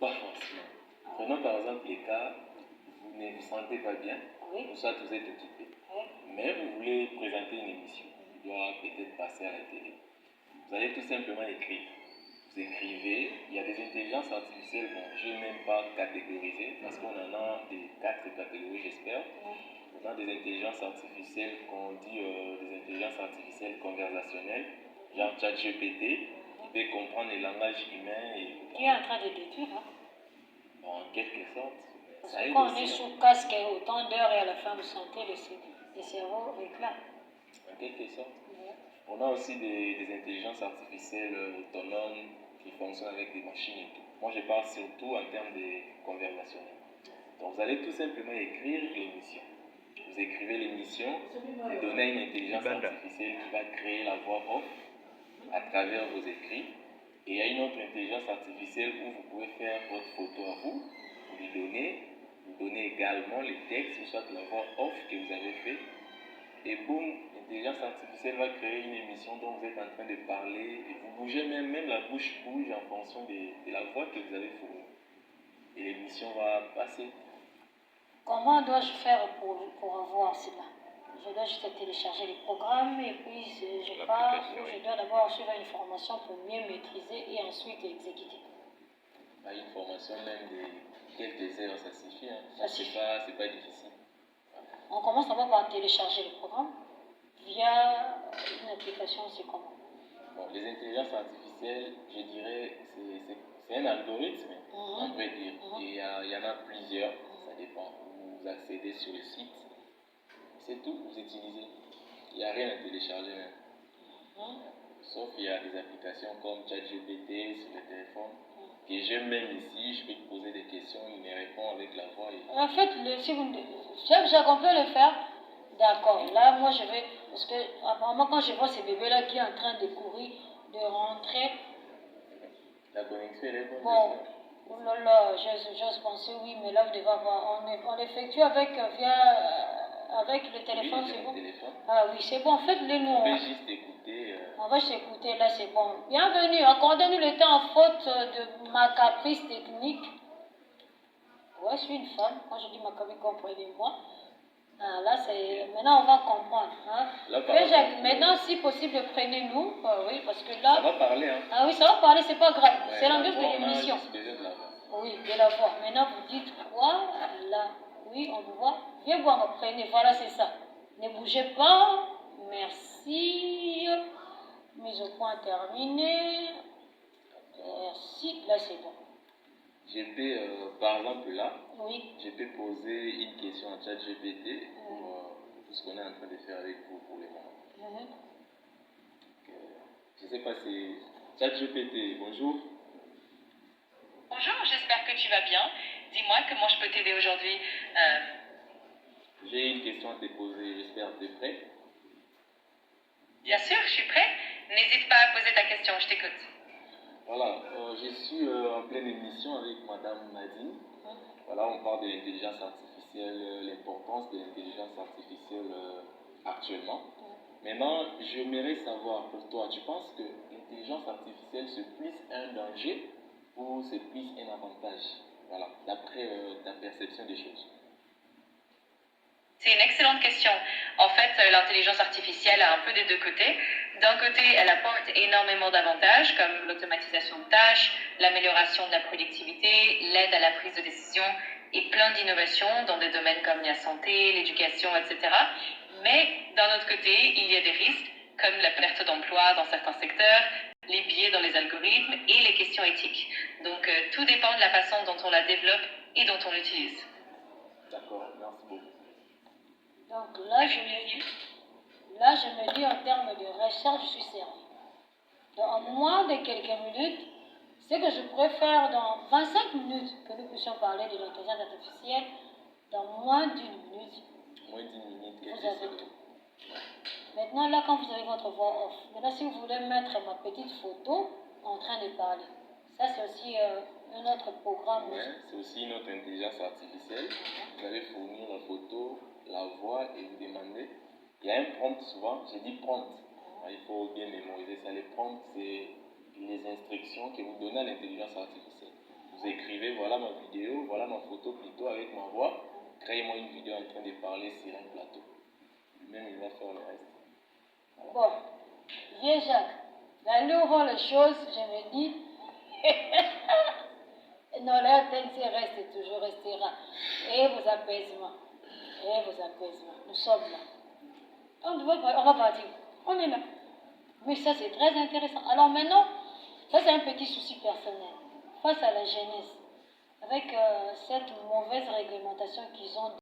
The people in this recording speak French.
Pas forcément. Prenons par exemple les cas, vous ne vous sentez pas bien, Oui. ou soit vous êtes occupé, Oui. mais vous voulez présenter une émission qui doit peut-être passer à la télé. Vous allez tout simplement écrire. Vous écrivez, il y a des intelligences artificielles, bon, je n'ai même pas catégorisé, parce qu'on en a des 4 catégories, j'espère. On a des intelligences artificielles qu'on dit des intelligences artificielles conversationnelles, genre ChatGPT, qui peut comprendre le langage humain et... Qui est en train de détruire, hein? En quelque sorte. Parce que quand on est sous casque autant d'heures et à la fin vous sentez le cerveau réclame. En quelque sorte. On a aussi des intelligences artificielles autonomes qui fonctionnent avec des machines et tout. Moi je parle surtout en termes de conversationnel. Donc vous allez tout simplement écrire l'émission. Vous écrivez l'émission, vous donnez à une intelligence artificielle qui va créer la voix off à travers vos écrits. Et il y a une autre intelligence artificielle où vous pouvez faire votre photo à vous, vous donnez également les textes, ou soit la voix off que vous avez fait. Et boum, l'intelligence artificielle va créer une émission dont vous êtes en train de parler et vous bougez même la bouche bouge en fonction de la voix que vous avez fournie. Et l'émission va passer. Comment dois-je faire pour avoir cela? Je dois juste télécharger les programmes et puis je pars ou je dois d'abord suivre une formation pour mieux maîtriser et ensuite exécuter. Une formation même de quelques heures, ça suffit. Hein. Ça suffit. C'est pas difficile. On commence d'abord par télécharger le programme via une application, c'est comment? Bon, les intelligences artificielles, je dirais, c'est un algorithme, on peut dire. Et il y en a plusieurs, ça dépend. Vous accédez sur le site, c'est tout, vous utilisez. Il n'y a rien à télécharger même. Sauf qu'il y a des applications comme ChatGPT sur le téléphone, que j'aime même ici, je peux te poser des questions, il me répond avec la voix. En fait, si on peut le faire, d'accord. Là, moi, je vais, parce que apparemment, quand je vois ces bébés-là qui sont en train de courir, de rentrer. La connexion, elle est bonne. Bon, oh là là, j'ose penser, oui, mais là, vous devez avoir, on effectue avec le téléphone, Oui, c'est bon? Téléphone. Ah oui, c'est bon, faites-le nous. On va juste écouter. On va s'écouter, là, c'est bon. Bienvenue, accordez-nous le temps en faute de ma caprice technique. Ouais, je suis une femme. Quand je dis ma caprice, comprenez-moi. Ah, là, c'est... Maintenant, on va comprendre. Hein. Là, maintenant, si possible, prenez-nous. Oui, parce que là... Ça va parler, hein. Ah oui, ça va parler, c'est pas grave. Ouais, c'est l'ambiance de l'émission. Oui, de la voix. Maintenant, vous dites quoi? Là, oui, on vous voit. Viens voir, prenez. Voilà, c'est ça. Ne bougez pas. Merci. Mise au point terminée. Merci. Là, c'est bon. Je peux, par exemple là, oui. je peux poser une question à ChatGPT pour ce qu'on est en train de faire avec vous pour le moment. Je ne sais pas si... ChatGPT, bonjour. Bonjour, j'espère que tu vas bien. Dis-moi comment je peux t'aider aujourd'hui. J'ai une question à te poser, j'espère que tu es prêt. Bien sûr, je suis prêt. N'hésite pas à poser ta question, je t'écoute. Voilà, je suis en pleine émission avec Madame Nadine. Voilà, on parle de l'intelligence artificielle, l'importance de l'intelligence artificielle actuellement. Maintenant, j'aimerais savoir pour toi, tu penses que l'intelligence artificielle c'est plus un danger ou c'est plus un avantage? Voilà, d'après ta perception des choses. C'est une excellente question. En fait, l'intelligence artificielle a un peu des deux côtés. D'un côté, elle apporte énormément d'avantages comme l'automatisation de tâches, l'amélioration de la productivité, l'aide à la prise de décision et plein d'innovations dans des domaines comme la santé, l'éducation, etc. Mais d'un autre côté, il y a des risques comme la perte d'emploi dans certains secteurs, les biais dans les algorithmes et les questions éthiques. Donc, tout dépend de la façon dont on la développe et dont on l'utilise. D'accord, merci beaucoup. Donc là, je me dis en termes de recherche, je suis servi. Donc, en moins de quelques minutes, ce que je pourrais faire dans 25 minutes, que nous puissions parler de l'intelligence artificielle, dans moins d'une minute, moins d'une minute, vous avez tout. Maintenant, là, quand vous avez votre voix off, maintenant, si vous voulez mettre ma petite photo en train de parler, ça, c'est aussi un autre programme. Oui, c'est aussi une autre intelligence artificielle. Vous allez fournir la photo, la voix et vous demandez. Il y a un prompt souvent, j'ai dit prompt. Il faut bien mémoriser ça. Les prompts, c'est les instructions que vous donnez à l'intelligence artificielle. Vous vous écrivez, voilà ma vidéo, voilà ma photo plutôt avec ma voix. Créez-moi une vidéo en train de parler sur un plateau. Lui-même, il va faire le reste. Voilà. Bon, vieux Jacques, l'allure voir les choses, je me dis, non, la TNC reste toujours, restera. Et vos apaisements, nous sommes là. On va partir, on est là. Mais ça, c'est très intéressant. Alors maintenant, ça, c'est un petit souci personnel. Face à la jeunesse, avec cette mauvaise réglementation qu'ils ont